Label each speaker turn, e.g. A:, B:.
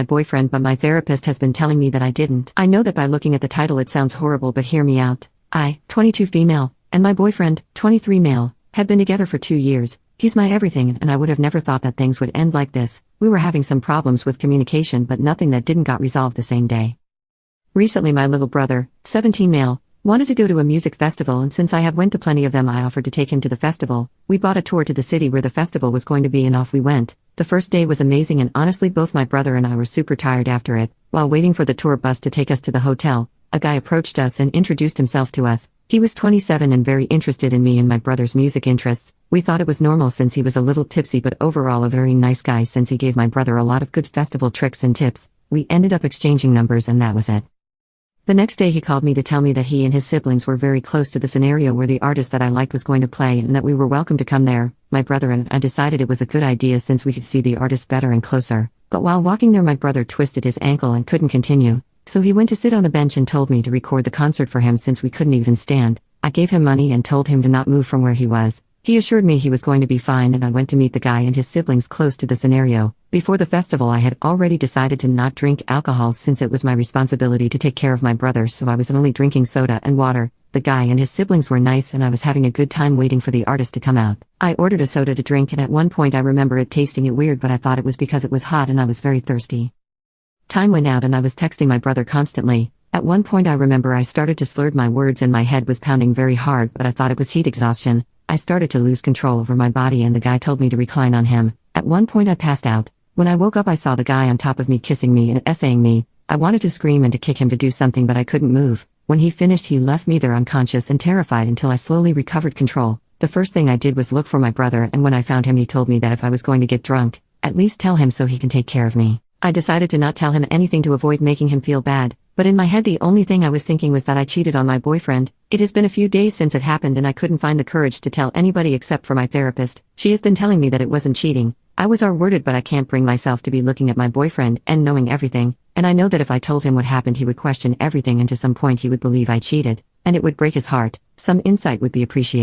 A: my boyfriend, but my therapist has been telling me that I didn't. I know that by looking at the title it sounds horrible, but hear me out. I, 22 female, and my boyfriend, 23 male, had been together for 2 years. He's my everything, and I would have never thought that things would end like this. We were having some problems with communication, but nothing that didn't got resolved the same day. Recently my little brother, 17 male, wanted to go to a music festival, and since I have went to plenty of them, I offered to take him to the festival. We bought a tour to the city where the festival was going to be, and off we went. The first day was amazing, and honestly both my brother and I were super tired after it. While waiting for the tour bus to take us to the hotel, a guy approached us and introduced himself to us. He was 27 and very interested in me and my brother's music interests. We thought it was normal since he was a little tipsy, but overall a very nice guy since he gave my brother a lot of good festival tricks and tips. We ended up exchanging numbers and that was it. The next day he called me to tell me that he and his siblings were very close to the scenario where the artist that I liked was going to play and that we were welcome to come there. My brother and I decided it was a good idea since we could see the artist better and closer. But while walking there my brother twisted his ankle and couldn't continue. So he went to sit on a bench and told me to record the concert for him since we couldn't even stand. I gave him money and told him to not move from where he was. He assured me he was going to be fine, and I went to meet the guy and his siblings close to the scenario. Before the festival I had already decided to not drink alcohol since it was my responsibility to take care of my brother, so I was only drinking soda and water. The guy and his siblings were nice and I was having a good time waiting for the artist to come out. I ordered a soda to drink, and at one point I remember it tasting it weird, but I thought it was because it was hot and I was very thirsty. Time went out and I was texting my brother constantly. At one point I remember I started to slur my words and my head was pounding very hard, but I thought it was heat exhaustion. I started to lose control over my body and the guy told me to recline on him. At one point I passed out. When I woke up I saw the guy on top of me kissing me and essaying me. I wanted to scream and to kick him to do something, but I couldn't move. When he finished he left me there unconscious and terrified until I slowly recovered control. The first thing I did was look for my brother, and when I found him he told me that if I was going to get drunk, at least tell him so he can take care of me. I decided to not tell him anything to avoid making him feel bad, but in my head the only thing I was thinking was that I cheated on my boyfriend. It has been a few days since it happened and I couldn't find the courage to tell anybody except for my therapist. She has been telling me that it wasn't cheating. I was R-worded, but I can't bring myself to be looking at my boyfriend and knowing everything, and I know that if I told him what happened he would question everything and to some point he would believe I cheated, and it would break his heart. Some insight would be appreciated.